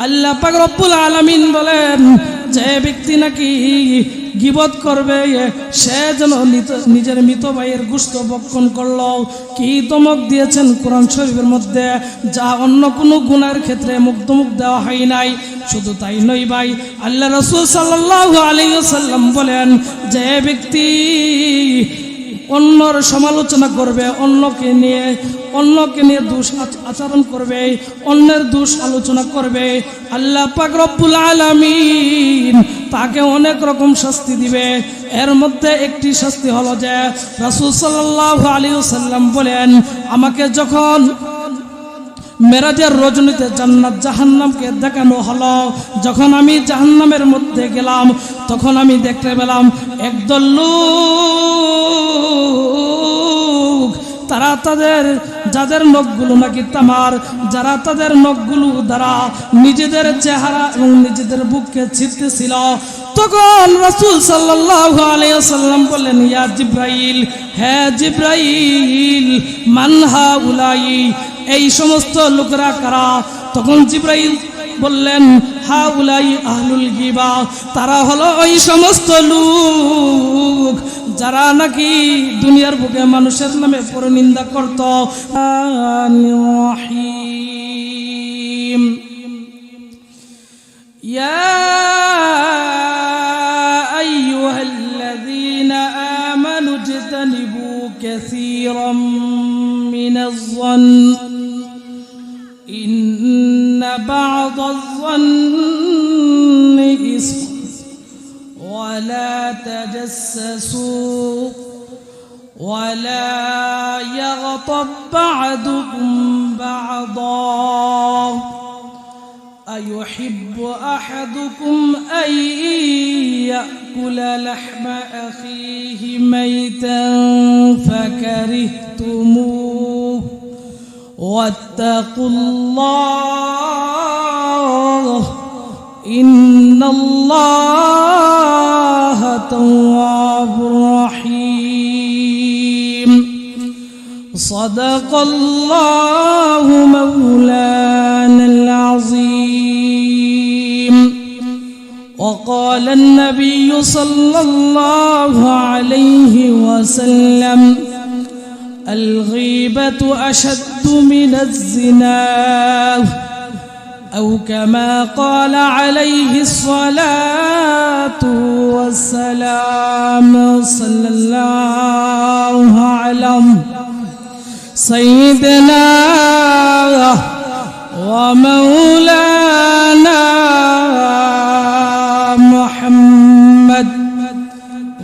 আল্লাহ পাক রব্বুল আলামিন বলেন যে ব্যক্তি নাকি গীবত করবে সে যেন নিজের মৃত ভাইয়ের গোশত ভক্ষণ করলো। কি ধমক দিয়েছেন কোরআন শরীফের মধ্যে, যা অন্য কোনো গুনাহের ক্ষেত্রে মুখ দেওয়া হয় নাই। শুধু তাই নয় ভাই, আল্লাহ রাসূল সাল্লাল্লাহু আলাইহি ওয়াসাল্লাম বলেন যে ব্যক্তি অন্যর সমালোচনা করবে, অন্যকে নিয়ে দোষ আচরণ করবে, অন্যের দোষ আলোচনা করবে, আল্লাহ পাক রব্বুল আলামিন তাকে অনেক রকম শাস্তি দিবে। এর মধ্যে একটি শাস্তি হলো যে রাসূল সাল্লাল্লাহু আলাইহি ওয়াসাল্লাম বলেন, আমাকে যখন মেরাজের রজনীতে জান্নাত জাহান্নামকে দেখানো হলো, যখন আমি জাহান্নামের মধ্যে গেলাম তখন আমি দেখতে পেলাম একদল লোক, তারা যাদের নখগুলো নাকি তামার, যারা তাদের নখগুলো দ্বারা নিজেদের চেহারা এবং নিজেদের বুককে ছিঁড়তেছিল। তখন রাসূল সাল্লাল্লাহু আলাইহি ওয়াসাল্লাম বললেন, ইয়া জিব্রাইল, হে জিব্রাইল, মান হাউলাই, এই সমস্ত লোকেরা কারা? তখন জিব্রাইল বললেন, হাউলাই আহলুল গিবা, তারা হলো ওই সমস্ত লোক যারা নাকি দুনিয়ার বুকে মানুষের নামে পরনিন্দা করত। ইয়া আইয়ুহাল্লাযীনা আমানু ইজতানিবু কাসীরাম মিনাজ যন্ন ইন্না বা'দাজ যন্নি ইসম ولا تجسسوا ولا يغتب بعضكم بعضا أيحب أحدكم أن يأكل لحم أخيه ميتا فكرهتموه واتقوا الله إن الله تواب رحيم صدق الله مولانا العظيم وقال النبي صلى الله عليه وسلم الغيبة أشد من الزنا أو كما قال عليه الصلاة والسلام صلى الله على سيدنا ومولانا محمد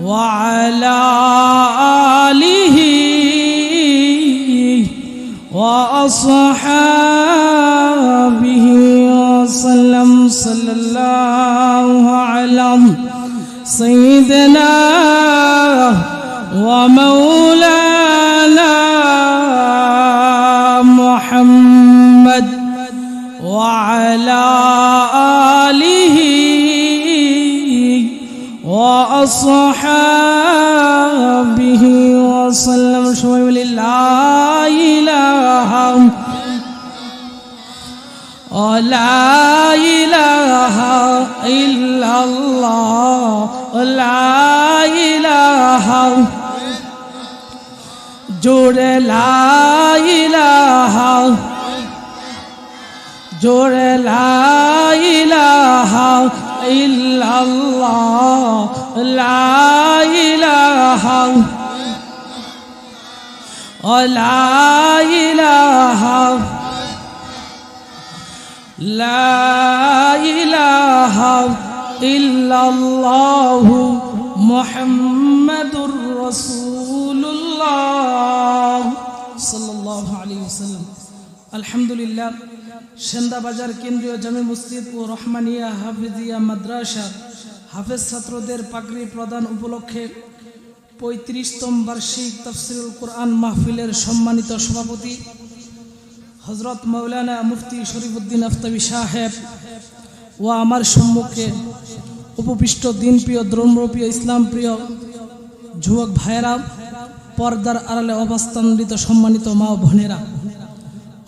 وعلى آله وأصحابه وسلم صلى الله على سيدنا ومولانا محمد وعلى آله وأصحابه وسلم شوي لا إله لا إله إلا الله لا إله جور لا إله جور لا إله إلا الله لا إله لا إله لا إله إلا الله محمد رسول الله صلى الله عليه وسلم الحمد لله সেন্দা বাজার কেন্দ্রীয় জামে মসজিদ ও রহমানিয়া হাফেজিয়া মাদ্রাসা হাফেজ ছাত্রদের পাগড়ি প্রদান উপলক্ষে 35তম বার্ষিক তাফসীরুল কোরআন মাহফিলের সম্মানিত সভাপতি হযরত মাওলানা মুফতি শরীফউদ্দিন আফতাবী সাহেব ও আমার সম্মুখে উপবিষ্ট দিনপ্রিয় ধর্মপ্রিয় ইসলাম প্রিয় যুবক ভাইয়েরা, পর্দার আড়ালে অবস্থানরত সম্মানিত মা ও বোনেরা,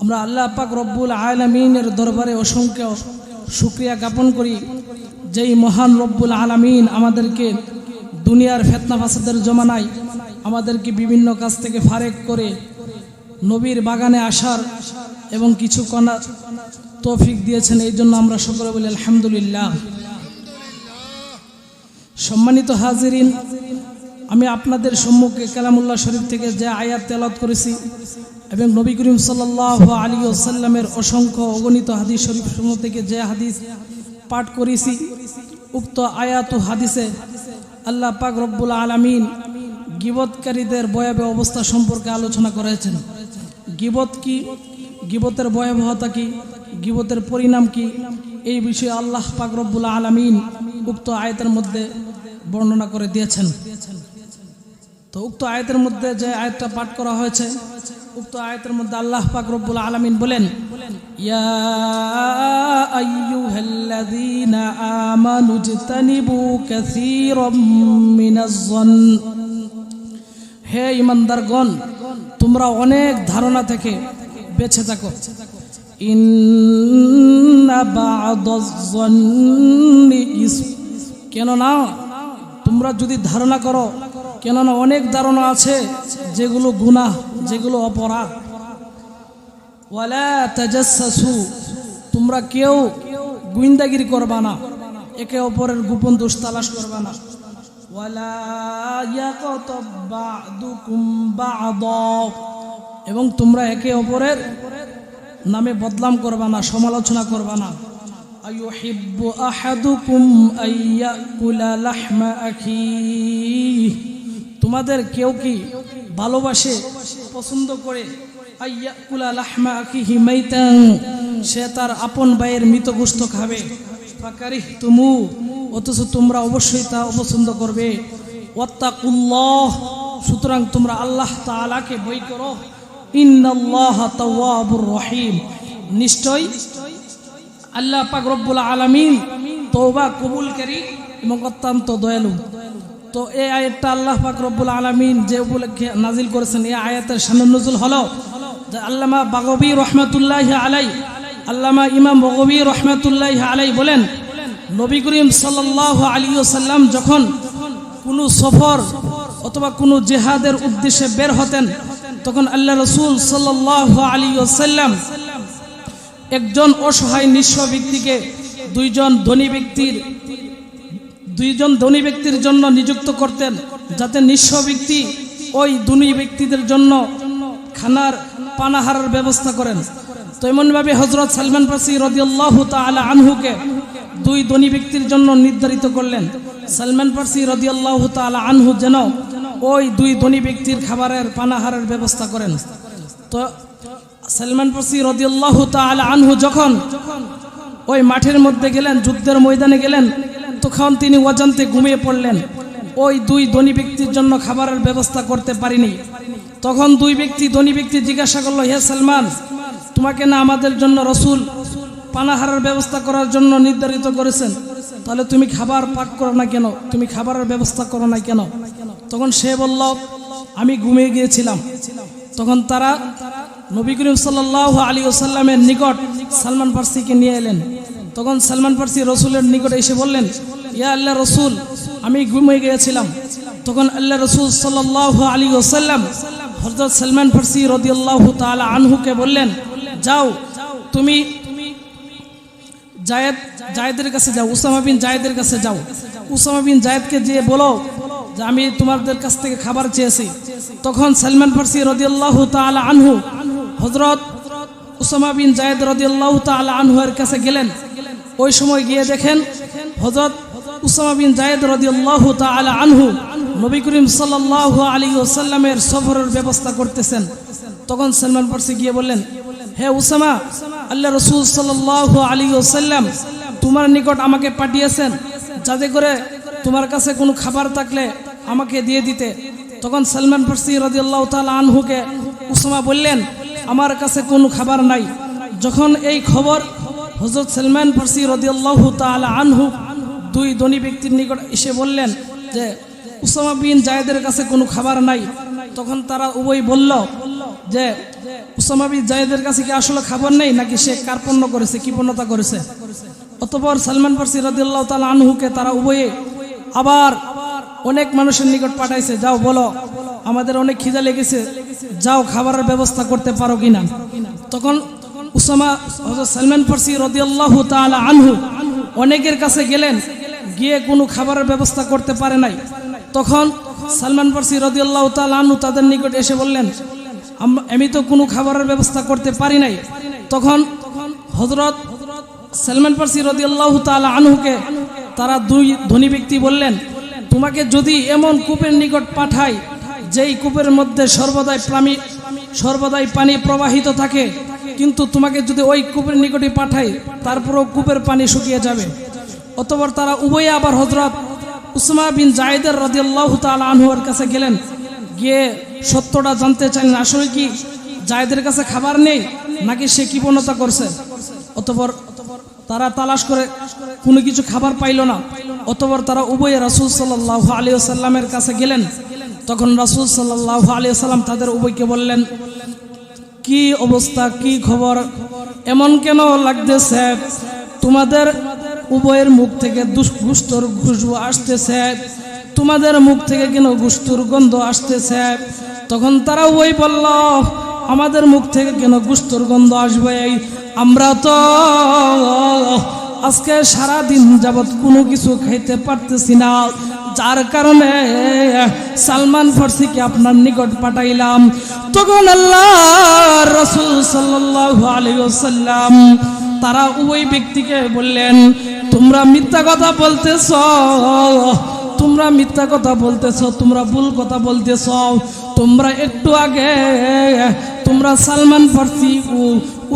আমরা আল্লাহ পাক রব্বুল আলামিনের দরবারে অসংখ্য শুকরিয়া জ্ঞাপন করি যেই মহান রব্বুল আলামিন আমাদেরকে দুনিয়ার ফিতনা ফাসাদের জমানায় আমাদেরকে বিভিন্ন কাজ থেকে ফারেক করে নবীর বাগানে আসার এবং কিছু করার তৌফিক দিয়েছেন। এই জন্য আমরা সকলে বলি আলহামদুলিল্লাহ। সম্মানিত হাজিরিন, আমি আপনাদের সম্মুখে কালামুল্লাহ শরীফ থেকে যে আয়াত তেলাওয়াত করেছি এবং নবী করিম সাল্লাল্লাহু আলাইহি ওয়াসাল্লামের অসংখ্য অগণিত হাদিস শরীফ সমূহ থেকে যে হাদিস পাঠ করেছি, উক্ত আয়াত ও হাদিসে আল্লাহ পাক রব্বুল আলামিন গীবতকারীদের ভয়াবহ অবস্থা সম্পর্কে আলোচনা করেছেন। গীবত কি, গীবতের ভয়াবহতা কি, গীবতের পরিণাম কি, এই বিষয়ে আল্লাহ পাক রব্বুল আলামিন উক্ত আয়াতের মধ্যে বর্ণনা করে দিয়েছেন। তো উক্ত আয়াতের মধ্যে যে আয়াতটা পাঠ করা হয়েছে, উক্ত আয়াতের মধ্যে আল্লাহ পাক রব্বুল আলামিন বলেন, ইয়া আইয়ুহাল্লাযীনা আমানু ইজতানিবু কাসীরাম মিনাজ-যন, হে ঈমানদারগণ তোমরা অনেক ধারণা থেকে বেঁচে থাকো। ইন্না বা'দাজ-যন্নি ইসম, কেননা তোমরা যদি ধারণা করো, কেননা অনেক ধারণা আছে যেগুলো গুনাহ, যেগুলো অপরাধ। ওয়ালা তাজাসসু, তোমরা কেউ গুইন্দাগিরি করবা না, একে অপরের গোপন দোষ তালাশ করবা না। ওয়ালা ইয়াকতাব বা'দুকুম বা'দা, এবং তোমরা একে অপরের নামে বদনাম করবা না, সমালোচনা করবা না। আইয়ুহিব্বু আহাদুকুম আইয়াকুলা লাহমা আখিহি, তোমাদের কেউ কি ভালোবাসে, পছন্দ করে আইয়াকুলা লাহমা আখিহি মাইতান, সে তার আপন ভাইয়ের মৃত গোশত খাবে। ফাকারিহতুমু, অথচ তোমরা অবশ্যই তা অপছন্দ করবে। ওয়াত্তাকুল্লাহ, সুতরাং তোমরা আল্লাহ তাআলাকে ভয় করো। ইন্নাল্লাহা তাওয়াবুর রহিম, নিশ্চয় আল্লাহ পাক রব্বুল আলামিন তওবা কবুলকারী এবং অত্যন্ত দয়ালু। তো এই আয়াতটা আল্লাহ পাক রব্বুল আলামিন যে উপলক্ষে নাজিল করেছেন, এই আয়াতের শানুন নুজুল হলো যে আল্লামা বাগবী রহমাতুল্লাহি আলাইহি, আল্লামা ইমাম বাগবী রহমাতুল্লাহি আলাইহি বলেন, নবী করিম সাল্লাল্লাহু আলাইহি ওয়াসাল্লাম যখন কোনো সফর অথবা কোনো জিহাদের উদ্দেশ্যে বের হতেন, তখন আল্লাহ রাসূল সাল্লাল্লাহু আলাইহি ওয়াসাল্লাম একজন অসহায় নিঃস্ব ব্যক্তিকে দুইজন ধনী ব্যক্তির জন্য নিযুক্ত করতেন, যাতে নিঃস্ব ব্যক্তি ওই ধনী ব্যক্তিদের জন্য খানার পানাহারের ব্যবস্থা করেন। তো এমনভাবে হযরত সালমান ফারসি রাদিয়াল্লাহু তাআলা আনহুকে দুই ধনী ব্যক্তির জন্য নির্ধারিত করলেন। সালমান ফারসি রাদিয়াল্লাহু তাআলা আনহু যেন ওই দুই ধনী ব্যক্তির খাবারের পানাহারের ব্যবস্থা করেন। তো সালমান ফারসি রাদিয়াল্লাহু তাআলা আনহু যখন ওই মাঠের মধ্যে গেলেন, যুদ্ধের ময়দানে গেলেন, তখন তিনি অজান্তে ঘুমিয়ে পড়লেন। ওই দুই ধনী ব্যক্তির জন্য খাবারের ব্যবস্থা করতে পারিনি। তখন দুই ধনী ব্যক্তি জিজ্ঞাসা করলো, হে সালমান, তোমাকে না আমাদের জন্য রাসূল পানাহারের ব্যবস্থা করার জন্য নির্ধারিত করেছেন, তাহলে তুমি খাবার পাক করো না কেন, তুমি খাবারের ব্যবস্থা করো না কেন? তখন সে বলল, আমি ঘুমিয়ে গিয়েছিলাম। তখন তারা নবী করিম সাল্লাল্লাহু আলাইহি ওয়াসাল্লামের নিকট সালমান ফারসিকে নিয়ে এলেন। তখন সালমান ফারসি রাসূলের নিকট এসে বললেন, ইয়া আল্লাহ রাসূল, আমি ঘুমিয়ে গিয়েছিলাম। তখন আল্লাহ রাসূল সাল্লাল্লাহু আলাইহি ওয়াসাল্লাম হযরত সালমান ফারসি রাদিয়াল্লাহু তাআলা আনহুকে বললেন, যাও তুমি জায়েদের কাছে যাও, উসামা বিন জায়েদের কাছে যাও। উসামা বিন জায়েদকে যেয়ে বলো যে আমি তোমাদের কাছ থেকে খাবার চেয়েছি। তখন সালমান ফারসি রাদিয়াল্লাহু তাআলা আনহু হযরত উসামা বিন জায়েদ রাদিয়াল্লাহু তাআলা আনহু এর কাছে গেলেন। ওই সময় গিয়ে দেখেন হযরত উসামা বিন জায়েদ রাদিয়াল্লাহু তাআলা আনহু নবী করিম সাল্লাল্লাহু আলাইহি ওয়াসাল্লামের সফরের ব্যবস্থা করতেছেন। তখন সালমান ফারসি গিয়ে বললেন, হে উসামা, আল্লাহ রাসূল সাল্লাল্লাহু আলাইহি ওয়াসাল্লাম তোমার নিকট আমাকে পাঠিয়েছেন যাতে করে তোমার কাছে কোনো খাবার থাকলে আমাকে দিয়ে দিতে। তখন সালমান ফারসি রাদিয়াল্লাহু তাআলা আনহুকে উসামা বললেন, আমার কাছে কোনো খাবার নাই। যখন এই খবর হযরত সালমান ফারসি রাদিয়াল্লাহু তাআলা আনহু দুই ধনী ব্যক্তির নিকট এসে বললেন যে উসামা বিন জায়েদের কাছে কোনো খাবার নাই, তখন তারা উভয় বলল যে উসামা বিন জায়েদের কাছে কি আসলে খাবার নেই, নাকি সে কার্পণ্য করেছে, কৃপণতা করেছে? অতঃপর সালমান ফারসি রাদিয়াল্লাহু তাআলা আনহুকে তারা উভয়ে আবার অনেক মানুষের নিকট পাঠাইছে, যাও বলো আমাদের অনেক খিদা লেগেছে, যাও খাবারের ব্যবস্থা করতে পারো কিনা। তখন উসামা হযরত সালমান ফারসি রাদিয়াল্লাহু তাআলা আনহু অনেকের কাছে গেলেন, গিয়ে কোনো খাবারের ব্যবস্থা করতে পারে নাই। তখন সালমান ফারসি রাদিয়াল্লাহু তাআলা আনহু তাদের নিকট এসে বললেন, আমি তো কোনো খাবারের ব্যবস্থা করতে পারি নাই। তখন হযরত সালমান ফারসি রাদিয়াল্লাহু তাআলা আনহুকে তারা দুই ধনী ব্যক্তি বললেন, তোমাকে যদি এমন কূপের নিকট পাঠাই যেই কূপের মধ্যে সর্বদাই পানি প্রবাহিত থাকে, কিন্তু তোমাকে যদি ওই কূপের নিকটে পাঠাই তারপরও কূপের পানি শুকিয়ে যাবে। অতঃপর তারা উভয়ে আবার হযরত উসামা বিন জায়েদের রাদিয়াল্লাহু তাআলা আনহুর কাছে গেলেন, গিয়ে সত্যটা জানতে চাইলেন আসলে কি জায়েদের কাছে খাবার নেই নাকি সে কৃপণতা করছে। অতঃপর তারা তালাশ করে কোনো কিছু খাবার পাইল না। অতঃপর তারা উভয়ে রাসূল সাল্লাল্লাহু আলাইহি ওয়াসাল্লামের কাছে গেলেন। তখন রাসূল সাল্লাল্লাহু আলাইহি ওয়াসাল্লাম তাদের উভয়কে বললেন, কি অবস্থা, কি খবর, এমন কেন লাগতেছে? তোমাদের উভয়ের মুখ থেকে গোশতের খুশবু আসতেছে, তোমাদের মুখ থেকে কেন গোশতের গন্ধ আসতেছে? তখন তারা উভয় বলল, আমাদের মুখ থেকে কেন গোশতের গন্ধ আসবে? আমরা তো আজকে সারা দিন যাবত কোনো কিছু খাইতে পারতেছি না, যার কারণে সালমান ফারসিকে আপনার নিকট পাঠাইলাম। তখন আল্লাহর রাসূল সাল্লাল্লাহু আলাইহি ওয়াসাল্লাম তারা ওই ব্যক্তিকে বললেন, তোমরা মিথ্যা কথা বলতেছো, তোমরা মিথ্যা কথা বলতেছো, তোমরা ভুল কথা বলতেছো। তোমরা একটু আগে তোমরা সালমান ফারসি ও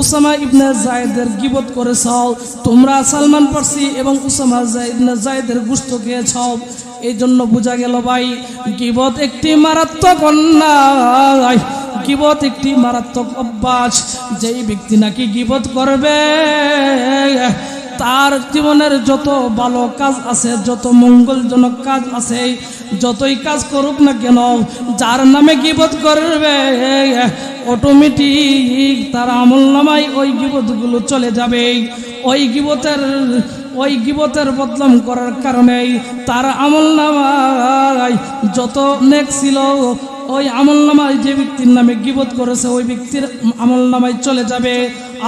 উসামা ইবনে জায়েদের গীবত করেছো, তোমরা সালমান ফারসি এবং উসামা ইবনে জায়েদের গোশত খেয়েছো। এই জন্য বোঝা গেল ভাই, গীবত একটি মারাত্মক অন্যায়, গীবত একটি মারাত্মক অভ্যাস। যেই ব্যক্তি নাকি গীবত করবে তার জীবনের যত ভালো কাজ আছে, যত মঙ্গলজনক কাজ আছে, যতই কাজ করুক না কেন, যার নামে গীবত করবে অটোমেটিক তার আমলনামায় ওই গীবতগুলো চলে যাবে। ওই গীবতের বদনাম করার কারণে তার আমলনামায় যত নেক ছিল ওই আমলনামায় যে ব্যক্তির নামে গীবত করেছে ওই ব্যক্তির আমলনামায় চলে যাবে।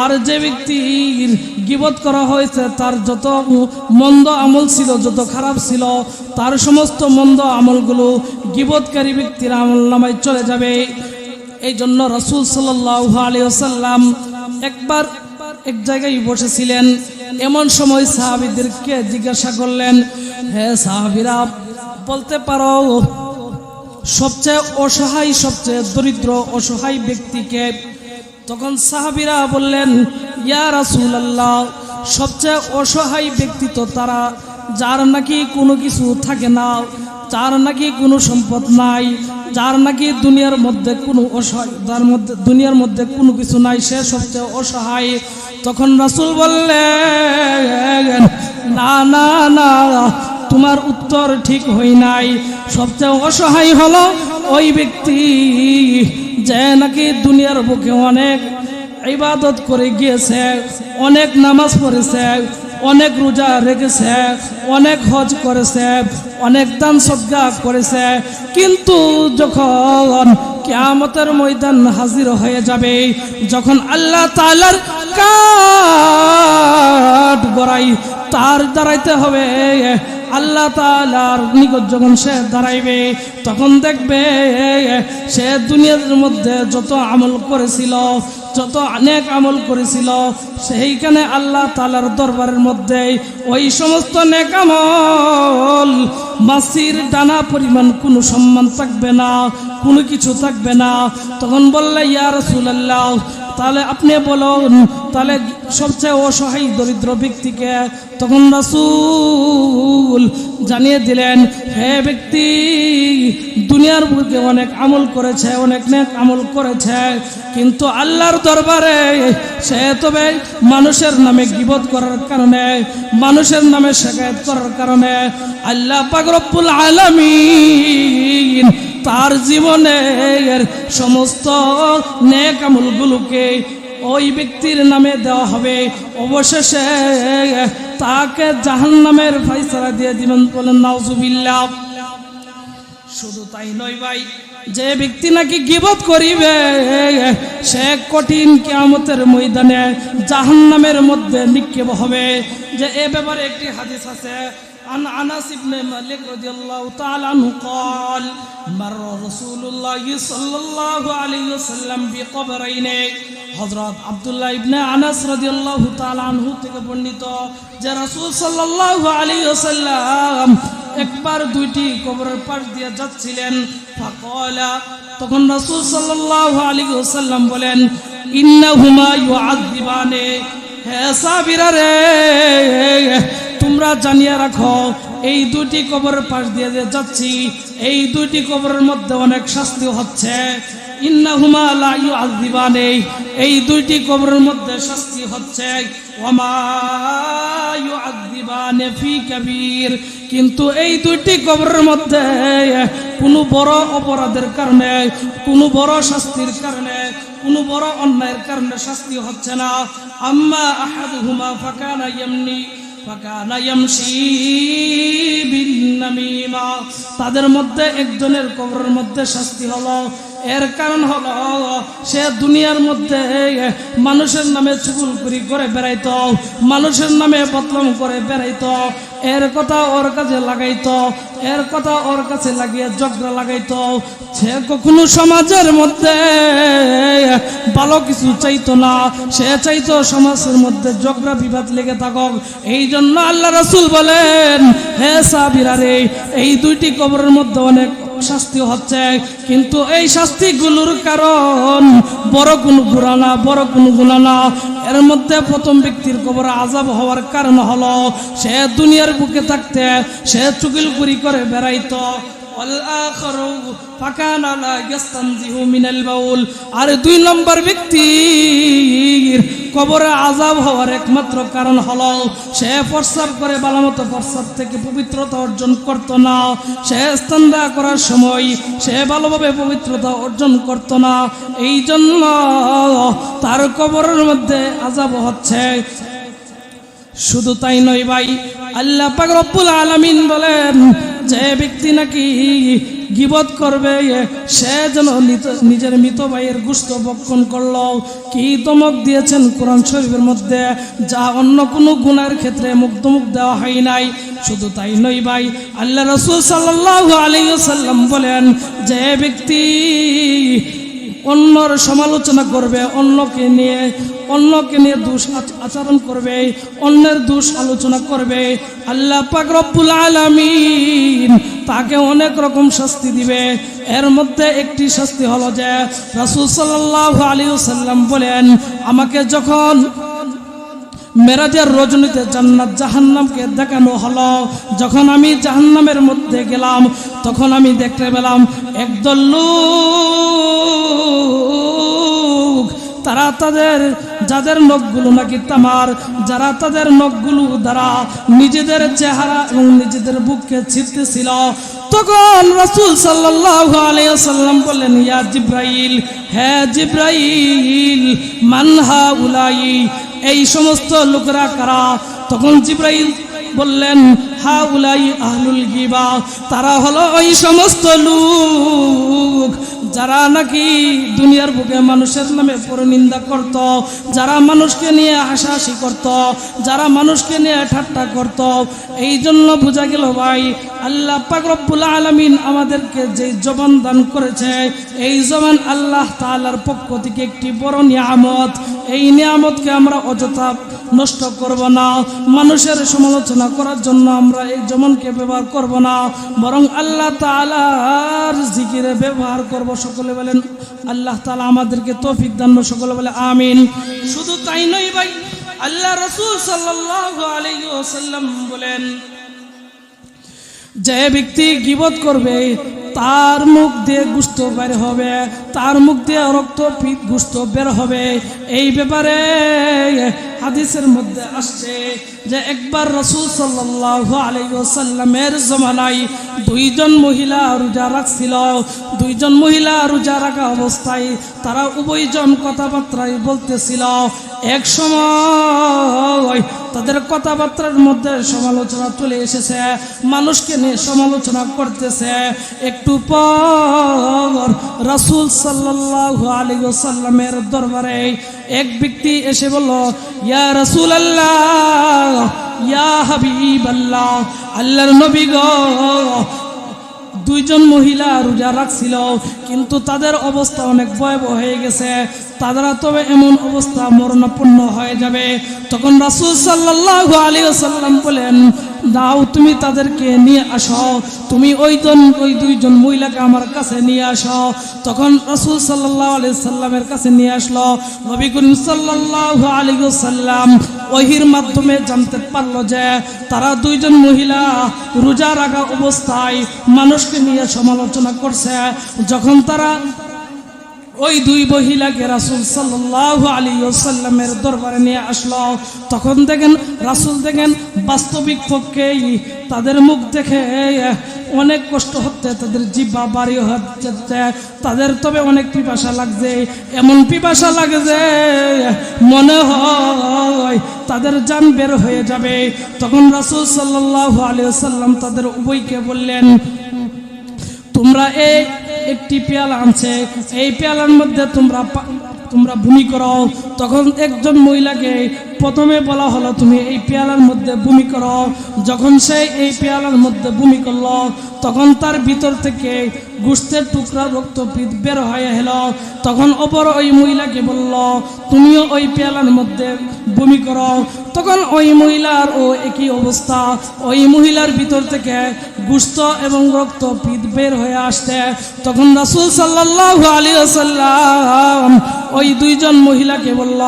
আর যে ব্যক্তির গীবত করা হয়েছে তার যত মন্দ আমল ছিল, যত খারাপ ছিল, তার সমস্ত মন্দ আমলগুলো গীবতকারী ব্যক্তির আমলনামায় চলে যাবে। এই জন্য রাসূল সাল্লাল্লাহু আলাইহি ওয়াসাল্লাম একবার এক জায়গায় বসেছিলেন। এমন সময় সাহাবীদেরকে জিজ্ঞাসা করলেন, হে সাহাবীরা, বলতে পারো সবচেয়ে অসহায়, সবচেয়ে দরিদ্র অসহায় ব্যক্তিকে? তখন সাহাবীরা বললেন, ইয়া রাসূলুল্লাহ, সবচেয়ে অসহায় ব্যক্তি তো তারা যার নাকি কোনো কিছু থাকে না, যার নাকি কোনো সম্পদ নাই, যার নাকি দুনিয়ার মধ্যে কোনো অসহায়, দুনিয়ার মধ্যে কোনো কিছু নাই, সে সবচেয়ে অসহায়। তখন রাসূল বললেন, না না না, তোমার উত্তর ঠিক হয় নাই। সবচেয়ে অসহায় হলো ওই ব্যক্তি যে নাকি দুনিয়ার বুকে অনেক ইবাদত করে গিয়েছে, অনেক নামাজ পড়েছে, অনেক রোজা রেখেছে, অনেক হজ করেছে, অনেক দান সদকা করেছে, কিন্তু যখন কিয়ামতের ময়দান হাজির হয়ে যাবে, যখন আল্লাহ তাআলার কাঠ গড়াই তার দাঁড়াইতে হবে, আল্লাহ তাআলার নিকট যখন সে দাঁড়াইবে তখন দেখবে সে দুনিয়ার মধ্যে যত আমল করেছিল, যত অনেক আমল করেছিল, সেইখানে আল্লাহ তাআলার দরবারের মধ্যে ওই সমস্ত নেক আমল মাছির দানা পরিমাণ কোনো সম্মান থাকবে না, কোনো কিছু থাকবে না। তখন বললে, ইয়া রাসূলুল্লাহ, তাহলে আপনি বলুন, তাহলে সবচেয়ে অসহায় দরিদ্র ব্যক্তিকে? তখন রাসূল জানিয়ে দিলেন, হে ব্যক্তি, দুনিয়ার বুকে অনেক আমল করেছে, অনেক নেক আমল করেছে, কিন্তু আল্লাহর দরবারে সে তবে মানুষের নামে গীবত করার কারণে, মানুষের নামে শিকায়ত করার কারণে আল্লাহ পাক রব্বুল আলামিন তার জীবনের সমস্ত নেক আমলগুলোকে ওই ব্যক্তির নামে দেওয়া হবে। অবশেষে তার তাকে জাহান্নামের ফয়সালা দিয়ে দিবেন। বলেন নাউজুবিল্লাহ। শুধু তাই নয় ভাই, যে ব্যক্তি নাকি গীবত করিবে সে কঠিন কিয়ামতের ময়দানে জাহান্নামের মধ্যে নিক্ষেপ হবে। যে এ ব্যাপারে একটি হাদিস আছে, عن أنس بن مالك رضي الله تعالى عنه قال مر رسول الله صلى الله عليه وسلم بقبرين। হযরত আব্দুল্লাহ ইবনে আনাস রাদিয়াল্লাহু তাআলা আনহু থেকে বর্ণিত যে রাসূল সাল্লাল্লাহু আলাইহি ওয়াসাল্লাম একবার দুইটি কবরের পাশ দিয়ে যাচ্ছিলেন। ফাকালা, তখন রাসূল সাল্লাল্লাহু আলাইহি ওয়াসাল্লাম বলেন, ইন্নাহুমা ইউআযিবানে, হে সাহাবীরা রে, তোমরা জানিয়ে রাখো এই দুটি কবরের পাশ দিয়ে যাচ্ছি, এই দুটি কবরের মধ্যে অনেক শাস্তি হচ্ছে। ইন্নাহুমা লা ইউআযিবানে, এই দুইটি কবরের মধ্যে শাস্তি হচ্ছে। ওয়ামা ইউআযিবানে ফি কাবীর, কিন্তু এই দুইটি কবরের মধ্যে কোনো বড় অপরাধের কারণে, কোনো বড় শাস্তির কারণে, কোনো বড় অন্যায়ের কারণে শাস্তি হচ্ছে না। আম্মা আহাদুহুমা ফাকানা ইয়ামশি বিন নামিমা, তাদের মধ্যে একজনের কবরের মধ্যে শাস্তি হলো, এর কারণ হলো সে দুনিয়ার মধ্যে মানুষের নামে চুগলখড়ি করে বেড়াইতো, মানুষের নামে বদনাম করে বেড়াইতো, এর কথা ওর কাছে লাগাইতো, এর কথা ওর কাছে লাগিয়ে ঝগড়া লাগাইতো। সে কখনো সমাজের মধ্যে ভালো কিছু চাইতো না, সে চাইতো সমাজের মধ্যে ঝগড়া বিবাদ লেগে থাকুক। এই জন্য আল্লাহ রাসূল বলেন, হে সাহাবীরা রে, এই দুইটি কবরের মধ্যে অনেক শাস্তি হচ্ছে, কিন্তু এই শাস্তিগুলোর কারণ বড় কোনো গুনাহ না, বড় কোনো গুনাহ না। এর মধ্যে প্রথম ব্যক্তির কবরে আযাব হওয়ার কারণ হলো সে দুনিয়ার বুকে থাকতে সে চুগলখড়ি করে বেড়াইতো। আর দুই নম্বর ব্যক্তির কবরে আযাব হওয়ার একমাত্র কারণ হলো সে প্রস্রাব করে ভালোমতো প্রস্রাব থেকে পবিত্রতা অর্জন করত না, সে ইস্তেঞ্জা করার সময় সে ভালোভাবে পবিত্রতা অর্জন করত না, এই জন্য তার কবরের মধ্যে আযাব হচ্ছে। শুধু তাই নয় ভাই, আল্লাহ পাক রব্বুল আলামিন বলেন, যে ব্যক্তি নাকি গীবত করবে সে যেন নিজের মৃত ভাইয়ের গোশত ভক্ষণ করলো। কি ধমক দিয়েছেন কোরআন শরীফের মধ্যে, যা অন্য কোনো গুনার ক্ষেত্রে মুখ দেওয়া হয় নাই। শুধু তাই নয় ভাই, আল্লাহ রাসূল সাল্লাল্লাহু আলাইহি ওয়াসাল্লাম বলেন, যে ব্যক্তি অন্যর সমালোচনা করবে, অন্যকে নিয়ে দোষ আচরণ করবে, অন্যের দোষ আলোচনা করবে, আল্লাহ পাক রব্বুল আলামিন তাকে অনেক রকম শাস্তি দিবে। এর মধ্যে একটি শাস্তি হলো যে রাসূল সাল্লাল্লাহু আলাইহি ওয়াসাল্লাম বলেন, আমাকে যখন মেরাজের রজনীতে জান্নাত জাহান্নামকে দেখানো হলো, যখন আমি জাহান্নামের মধ্যে গেলাম তখন আমি দেখতে পেলাম একদল লোক, তারা যাদের নখগুলো নাকি তামার, যারা তাদের নখগুলো দ্বারা নিজেদের চেহারা এবং নিজেদের বুককে ছিঁড়তেছিল। তখন রাসূল সাল্লাল্লাহু আলাইহি ওয়াসাল্লাম বললেন, ইয়া জিবরাইল, হে জিবরাইল, মান হাউলাই, এই সমস্ত লোকেরা কারা? তখন জিবরাইল বললেন, হাউলাই আহলুল গিবা, তারা হলো ওই সমস্ত লোক যারা নাকি দুনিয়ার বুকে মানুষের নামে পরনিন্দা করত, যারা মানুষকে নিয়ে হাসাহাসি করত, যারা মানুষকে নিয়ে ঠাট্টা করত। এই জন্য বোঝা গেল ভাই, আল্লাহ পাক রব্বুল আলামিন আমাদেরকে যে জবান দান করেছে, এই জবান আল্লাহ তাআলার পক্ষ থেকে একটি বড় নিয়ামত। এই নিয়ামতকে আমরা অযথা নষ্ট করব না, মানুষের সমালোচনা করার জন্য আমরা এই জবানকে ব্যবহার করব না, বরং আল্লাহ তাআলার জিকিরে ব্যবহার করব। সকলে বলেন আল্লাহ তাআলা আমাদেরকে তৌফিক দান করুন, সকলে বলে আমিন। শুধু তাই নয় ভাই, আল্লাহ রাসূল সাল্লাল্লাহু আলাইহি ওয়াসাল্লাম বলেন, যে ব্যক্তি গীবত করবে তার মুখ দিয়ে গোশত বের হবে, তার মুখ দিয়ে রক্ত পিত গোশত বের হবে। এই ব্যাপারে হাদিসের মধ্যে আসছে যে একবার রাসূল সাল্লাল্লাহু আলাইহি ওয়াসাল্লামের জমানায় দুইজন মহিলা রোজা রাখছিল। দুইজন মহিলা রোজা রাখা অবস্থায় তারা উভয়জন কথাবার্তায় বলতেছিল। এক সময় তাদের কথাবার্তার মধ্যে সমালোচনা চলে এসেছে, মানুষকে নিয়ে সমালোচনা করতেছে। একটু পর রাসূল সাল্লাল্লাহু আলাইহি ওয়াসাল্লামের দরবারে এক ব্যক্তি এসে বলল, ইয়া রাসূলুল্লাহ, ইয়া হাবিবাল্লাহ, আল্লাহর নবী গো, দুইজন মহিলা রোজা রাখছিল, কিন্তু তাদের অবস্থা অনেক ভয়াবহ হয়ে গেছে, তারা তবে এমন অবস্থা মরণাপন্ন হয়ে যাবে। তখন রাসূল সাল্লাল্লাহু আলাইহি ওয়াসাল্লাম বলেন, দাও তুমি তাদেরকে নিয়ে আসো, তুমি ওই দুইজন মহিলাকে আমার কাছে নিয়ে আসো। তখন রাসূল সাল্লাল্লাহু আলাইহি ওয়াসাল্লামের কাছে নিয়ে আসলো। নবী করিম সাল্লাল্লাহু আলাইহি ওয়াসাল্লাম ওহীর মাধ্যমে জানতে পারলো যে তারা দুইজন মহিলা রোজা রাখা অবস্থায় মানুষকে নিয়ে সমালোচনা করছে। যখন তারা ওই দুই মহিলাকে রাসূল সাল্লাল্লাহু আলাইহি ওয়াসাল্লামের দরবারে নিয়ে আসলো, তখন দেখেন রাসূল দেখেন বাস্তবিক পক্ষেই তাদের মুখ দেখে অনেক কষ্ট হচ্ছে, তাদের জিহ্বা বাড়ি হচ্ছে, তাদের তবে অনেক পিপাসা লাগছে, এমন পিপাসা লাগে যে মনে হয় তাদের জান বের হয়ে যাবে। তখন রাসূল সাল্লাল্লাহু আলাইহি ওয়াসাল্লাম তাদের উভয়কে বললেন, তোমরা একটি পেয়ালা আনছে, এই পেয়ালার মধ্যে তোমরা বমি করো। তখন একজন মহিলাকে প্রথমে বলা হলো, তুমি এই পেয়ালার মধ্যে বমি করো। যখন সে এই পেয়ালার মধ্যে বমি করলো, তখন তার ভিতর থেকে গোশতের টুকরা রক্তপিত বের হয়ে এলো। তখন অপর ওই মহিলাকে বলল, তুমিও ওই পেয়ালার মধ্যে বমি করো। তখন ওই মহিলার একই অবস্থা, ওই মহিলার ভিতর থেকে গোশত এবং রক্তপিত বের হয়ে আসছে। তখন রাসূল সাল্লাল্লাহু আলাইহি ওয়াসাল্লাম ওই দুইজন মহিলাকে বলল,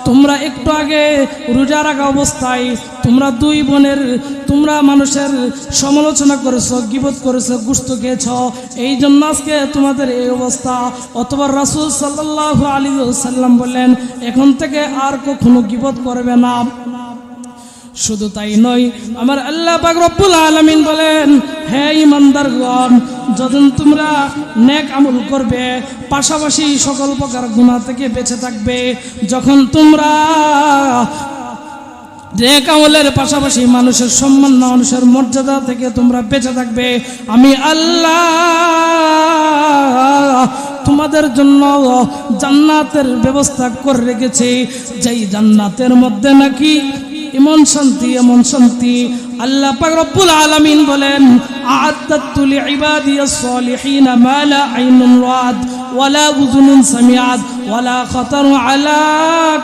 তোমরা একটু আগে রোজা রাখা অবস্থায় তোমরা মানুষের সমালোচনা করেছো, গীবত করেছো, গোশত খেয়েছো, এই জন্য আজকে তোমাদের এই অবস্থা। অতঃপর রাসূল সাল্লাল্লাহু আলাইহি ওয়াসাল্লাম বললেন, এখন থেকে আর কখনো গীবত করবে না। শুধু তাই নয়, আমার আল্লাহ পাক রব্বুল আলামিন বলেন, হে ঈমানদারগণ, যখন তোমরা নেক আমল করবে, পাশাপাশি সকল প্রকার গুনাহ থেকে বেঁচে থাকবে, যখন তোমরা নেক আমলের পাশাপাশি মানুষের সম্মান, মানুষের মর্যাদা থেকে তোমরা বেঁচে থাকবে, আমি আল্লাহ তোমাদের জন্য জান্নাতের ব্যবস্থা করে রেখেছি, যেই জান্নাতের মধ্যে নাকি এমন শান্তি আল্লাহ পাক রব্বুল আলামিন বলেন, আ'আদ্দাতু লিইবাদিয়াস সালিহিনা মা লা আইনুন রাআত ওয়ালা উযুনুন সামিআত ওয়ালা খাতারু আলা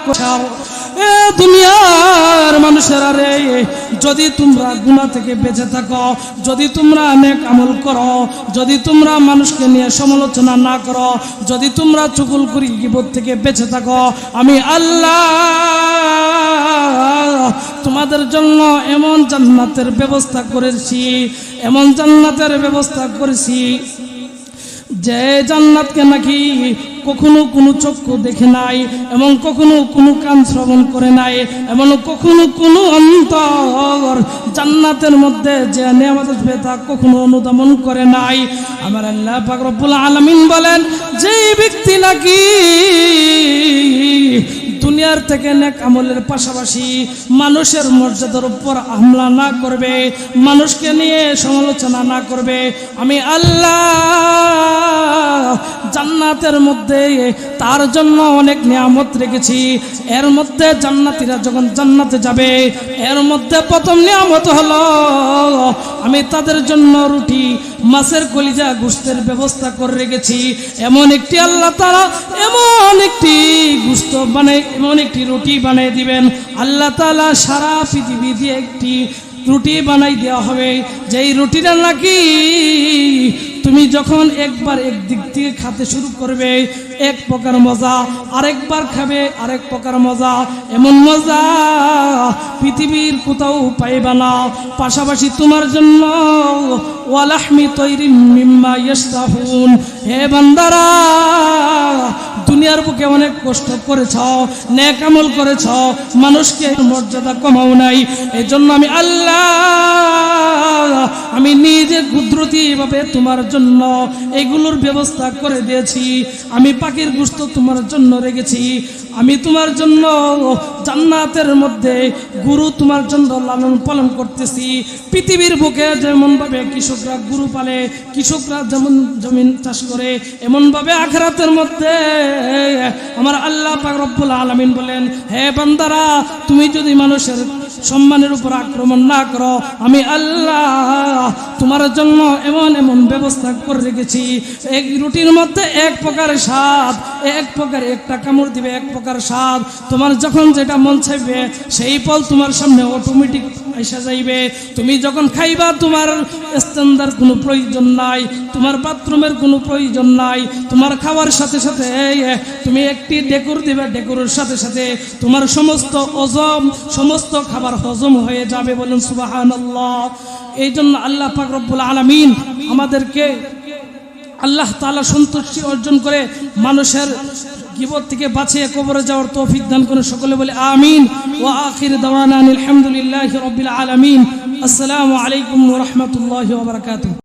কুশার। এ দুনিয়ার মানুষেরা রে, যদি তোমরা গুনাহ থেকে বেঁচে থাকো, যদি তোমরা নেক আমল করো, যদি তোমরা মানুষকে নিয়ে সমালোচনা না করো, যদি তোমরা চুগলখড়ি গীবত থেকে বেঁচে থাকো, আমি আল্লাহ তোমাদের জন্য এমন জান্নাতের ব্যবস্থা করেছি, এমন জান্নাতের ব্যবস্থা করেছি যে জান্নাতকে নাকি কখনো কোনো চক্ষু দেখে নাই, এবং কখনো কোনো কান শ্রবণ করে নাই, এবং কখনো কোনো অন্তর জান্নাতের মধ্যে যে নিয়ামত আসবে তা কখনো অনুধাবন করে নাই। আমার আল্লাহ পাক রব্বুল আলামিন বলেন, যে ব্যক্তি নাকি দুনিয়ার থেকে নেক আমলের পাশাপাশি মানুষের মর্যাদার উপর হামলা না করবে, মানুষকে নিয়ে সমালোচনা না করবে, আমি আল্লাহ জান্নাতের মধ্যে তার জন্য অনেক নিয়ামত রেখেছি। এর মধ্যে জান্নাতীরা যখন জান্নাতে যাবে, এর মধ্যে প্রথম নিয়ামত হলো আমি তাদের জন্য রুটি, মাছের কলিজা, গোশতের ব্যবস্থা করে রেখেছি। এমন একটি আল্লাহ তাআলা এমন একটি গোশত বানায়, এমন একটি রুটি বানিয়ে দিবেন, আল্লাহ তাআলা সারা পৃথিবী দিয়ে একটি রুটি বানাই দেওয়া হবে, যেই রুটিটা নাকি তুমি যখন একবার একদিক থেকে খেতে শুরু করবে এক প্রকার মজা, আরেকবার খাবে আরেক প্রকার মজা, এমন মজা পৃথিবীর কোথাও পাইবা না। পাশাপাশি তোমার জন্য ওয়ালাহমি তৈরিম মিম্মা ইয়াশতাহুন, হে বান্দারা, দুনিয়ার বুকে অনেক কষ্ট করেছ, নেক আমল করেছ, মানুষকে মর্যাদা কমাও নাই, এজন্য আমি আল্লাহ আমি নিজে কুদরতিভাবে তোমার জন্য এগুলোর ব্যবস্থা করে দিয়েছি। আমি পাখির গোশত তোমার জন্য রেখেছি, আমি তোমার জন্য জান্নাতের মধ্যে গরু তোমার জন্য লালন পালন করতেছি। পৃথিবীর বুকে যেমনভাবে কৃষকরা গরু পালে, কৃষকরা যেমন জমিন চাষ করে, এমনভাবে আখিরাতের মধ্যে আমার আল্লাহ পাক রব্বুল আলামিন বলেন, হে বান্দারা, তুমি যদি মানুষের সম্মানের উপর আক্রমণ না করো, আমি আল্লাহ তোমার জন্য এমন এমন ব্যবস্থা করে রেখেছি। এক রুটির মধ্যে এক প্রকার স্বাদ, এক প্রকার একটা কামড় দিবে এক প্রকার স্বাদ। তোমার যখন যেটা মন চাইবে সেই ফল তোমার সামনে অটোমেটিক এসে যাইবে। তুমি যখন খাইবা তোমার স্ট্যান্ডার কোনো প্রয়োজন নাই, তোমার বাথরুমের কোনো প্রয়োজন নাই। তোমার খাওয়ার সাথে সাথে তুমি একটি ডেকুর দিবে, ডেকুরের সাথে সাথে তোমার সমস্ত হজম, সমস্ত খাবার হজম হয়ে যাবে। বলুন সুবহানাল্লাহ। এই জন্য আল্লাহ পাক রব্বুল আলামিন আমাদেরকে আল্লাহ তাআলা সন্তুষ্টি অর্জন করে মানুষের গীবত থেকে বাঁচিয়ে কবরে যাওয়ার তৌফিক দান করে। সকলে বলে আমিন। ওয়া আখির দাওয়ানা আলহামদুলিল্লাহি রাব্বিল আলামিন। আসসালামু আলাইকুম ওয়া রাহমাতুল্লাহি ওয়া বারাকাতুহু।